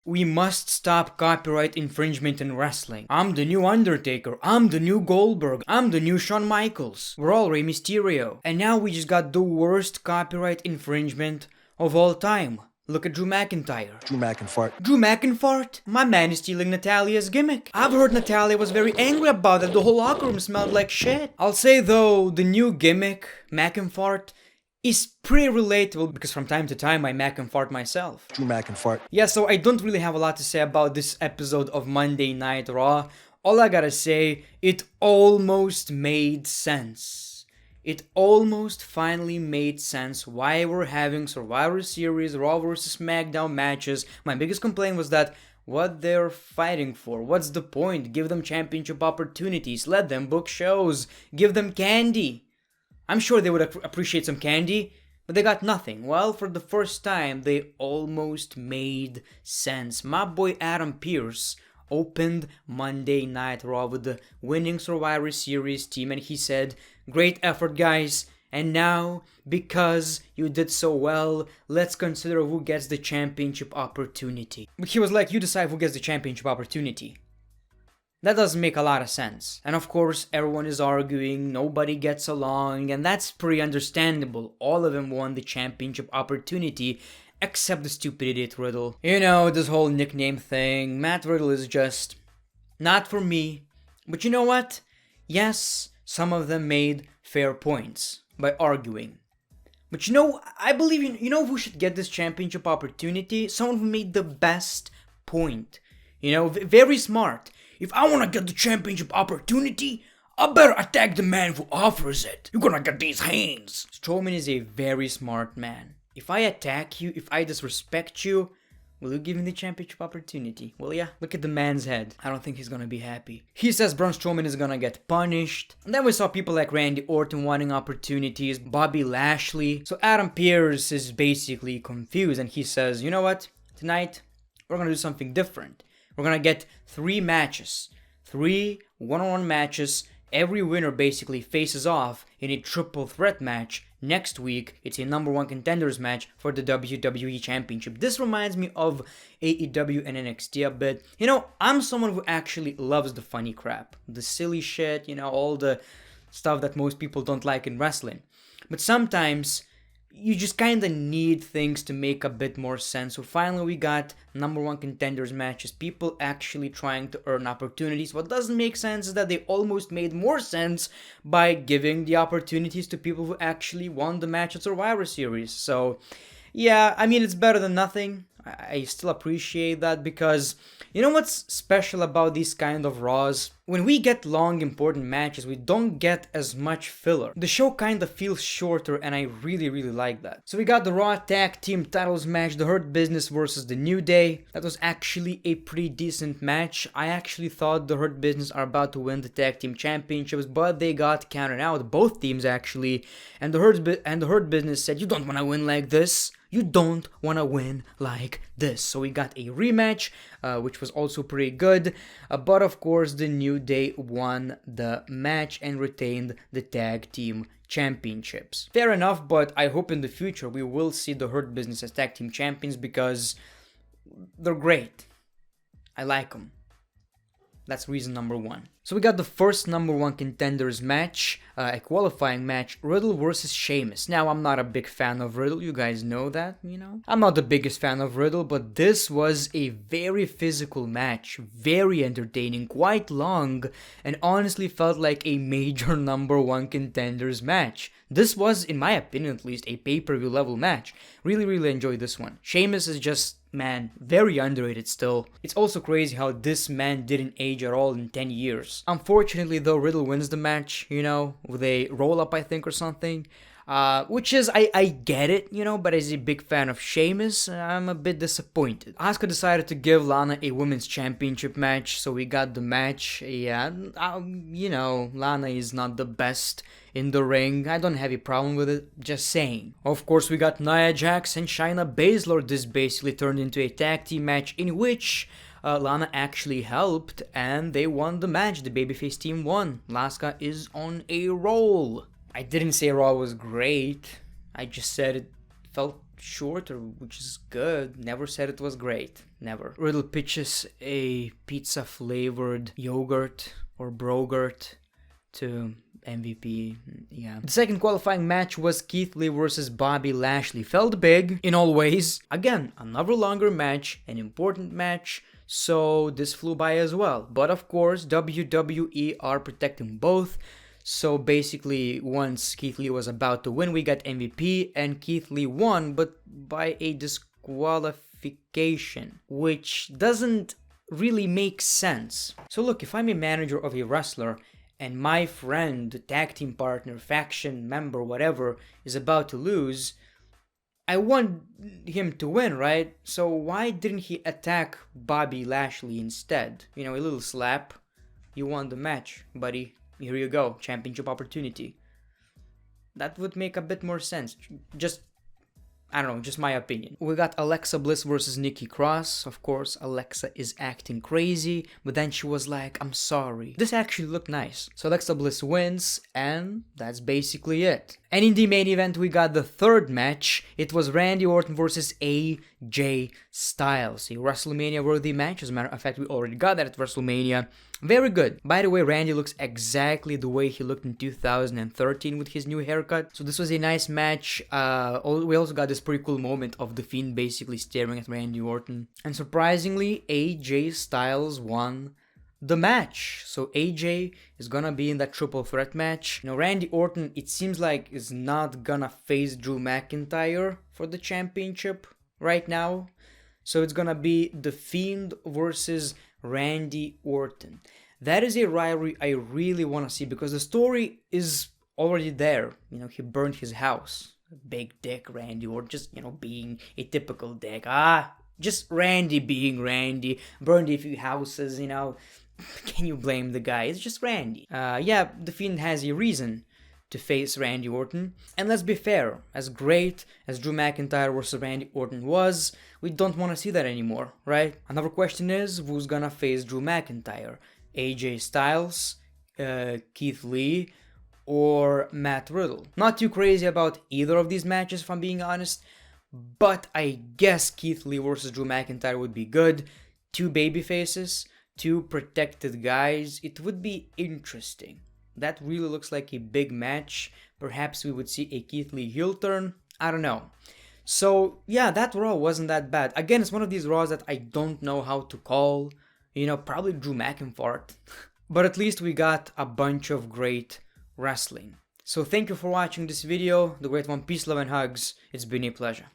We must stop copyright infringement in wrestling. I'm the new Undertaker. I'm the new Goldberg. I'm the new Shawn Michaels. We're all Rey Mysterio. And now we just got the worst copyright infringement of all time. Look at Drew McIntyre. Drew McInFART. Drew McInFART? My man is stealing Natalya's gimmick. I've heard Natalya was very angry about it. The whole locker room smelled like shit. I'll say though, the new gimmick, McInFART, is pretty relatable because from time to time I McInFART myself. Drew McInFART. Yeah, so I don't really have a lot to say about this episode of Monday Night Raw. All I gotta say, it almost made sense. It almost finally made sense why we're having Survivor Series, Raw vs. SmackDown matches. My biggest complaint was that what they're fighting for. What's the point? Give them championship opportunities. Let them book shows. Give them candy. I'm sure they would appreciate some candy, but they got nothing. Well, for the first time, they almost made sense. My boy Adam Pearce opened Monday Night Raw with the winning Survivor Series team, and he said, "Great effort, guys. And now, because you did so well, let's consider who gets the championship opportunity." But he was like, you decide who gets the championship opportunity. That doesn't make a lot of sense. And of course, everyone is arguing, nobody gets along, and that's pretty understandable. All of them won the championship opportunity, except the stupid idiot Riddle. You know, this whole nickname thing, Matt Riddle is just not for me. But you know what? Yes, some of them made fair points by arguing. But you know, I believe, you know who should get this championship opportunity? Someone who made the best point. You know, very smart. If I want to get the championship opportunity, I better attack the man who offers it. You're gonna get these hands. Strowman is a very smart man. If I attack you, if I disrespect you, will you give me the championship opportunity? Well, yeah, look at the man's head. I don't think he's gonna be happy. He says Braun Strowman is gonna get punished. And then we saw people like Randy Orton wanting opportunities, Bobby Lashley. So Adam Pearce is basically confused and he says, you know what? Tonight, we're gonna do something different. We're gonna get 3 matches. 3 one-on-one matches. Every winner basically faces off in a triple threat match. Next week, it's a number 1 contenders match for the WWE Championship. This reminds me of AEW and NXT a bit. You know, I'm someone who actually loves the funny crap. The silly shit, you know, all the stuff that most people don't like in wrestling. But sometimes you just kind of need things to make a bit more sense. So finally we got number 1 contenders matches, people actually trying to earn opportunities. What doesn't make sense is that they almost made more sense by giving the opportunities to people who actually won the match at Survivor Series. So yeah, I mean, it's better than nothing. I still appreciate that because you know what's special about these kind of Raws? When we get long important matches, we don't get as much filler. The show kind of feels shorter and I really like that. So we got the Raw Tag Team Titles match, the Hurt Business versus the New Day. That was actually a pretty decent match. I actually thought the Hurt Business are about to win the Tag Team Championships, but they got counted out, both teams actually. And the Hurt Business said, you don't want to win like this. You don't want to win like this. So we got a rematch, which was also pretty good. But of course, the New Day won the match and retained the Tag Team Championships. Fair enough, but I hope in the future we will see the Hurt Business as Tag Team Champions because they're great. I like them. That's reason number 1. So we got the first number 1 contenders match, a qualifying match, Riddle versus Sheamus. Now, I'm not a big fan of Riddle, you guys know that, you know? I'm not the biggest fan of Riddle, but this was a very physical match, very entertaining, quite long, and honestly felt like a major number 1 contenders match. This was, in my opinion at least, a pay-per-view level match. Really enjoyed this one. Sheamus is just, man, very underrated still. It's also crazy how this man didn't age at all in 10 years. Unfortunately though, Riddle wins the match, you know, with a roll-up I think or something. Which is, I get it, you know, but as a big fan of Sheamus, I'm a bit disappointed. Asuka decided to give Lana a women's championship match, so we got the match. Yeah, you know, Lana is not the best in the ring. I don't have a problem with it, just saying. Of course, we got Nia Jax and Shayna Baszler. This basically turned into a tag team match in which Lana actually helped, and they won the match. The babyface team won. Asuka is on a roll. I didn't say Raw was great. I just said it felt shorter, which is good. Never said it was great. Never. Riddle pitches a pizza flavored yogurt or brogurt to MVP. Yeah. The second qualifying match was Keith Lee versus Bobby Lashley. Felt big in all ways. Again, another longer match, an important match. So this flew by as well. But of course, WWE are protecting both. So basically, once Keith Lee was about to win, we got MVP, and Keith Lee won, but by a disqualification, which doesn't really make sense. So look, if I'm a manager of a wrestler, and my friend, tag team partner, faction member, whatever, is about to lose, I want him to win, right? So why didn't he attack Bobby Lashley instead? You know, a little slap. You won the match, buddy. Here you go, championship opportunity. That would make a bit more sense. Just, I don't know, just my opinion. We got Alexa Bliss versus Nikki Cross. Of course, Alexa is acting crazy, but then she was like, I'm sorry. This actually looked nice. So Alexa Bliss wins, and that's basically it. And in the main event, we got the third match. It was Randy Orton versus AJ Styles. A WrestleMania-worthy match. As a matter of fact, we already got that at WrestleMania. Very good. By the way, Randy looks exactly the way he looked in 2013 with his new haircut. So this was a nice match. We also got this pretty cool moment of The Fiend basically staring at Randy Orton. And surprisingly, AJ Styles won the match. So AJ is gonna be in that triple threat match. You know, Randy Orton, it seems like, is not gonna face Drew McIntyre for the championship right now. So it's gonna be The Fiend versus Randy Orton. That is a rivalry I really want to see because the story is already there. You know, he burned his house. Big dick Randy Orton, just, you know, being a typical dick. Just Randy being Randy. Burned a few houses, you know. Can you blame the guy? It's just Randy. Yeah, The Fiend has a reason to face Randy Orton. And let's be fair, as great as Drew McIntyre versus Randy Orton was, we don't want to see that anymore, right? Another question is, who's gonna face Drew McIntyre? AJ Styles, Keith Lee, or Matt Riddle? Not too crazy about either of these matches, if I'm being honest, but I guess Keith Lee versus Drew McIntyre would be good. Two baby faces, two protected guys, it would be interesting. That really looks like a big match. Perhaps we would see a Keith Lee heel turn. I don't know. So yeah, that Raw wasn't that bad. Again, it's one of these Raws that I don't know how to call. You know, probably Drew McInFART. But at least we got a bunch of great wrestling. So thank you for watching this video. The Great One, peace, love, and hugs. It's been a pleasure.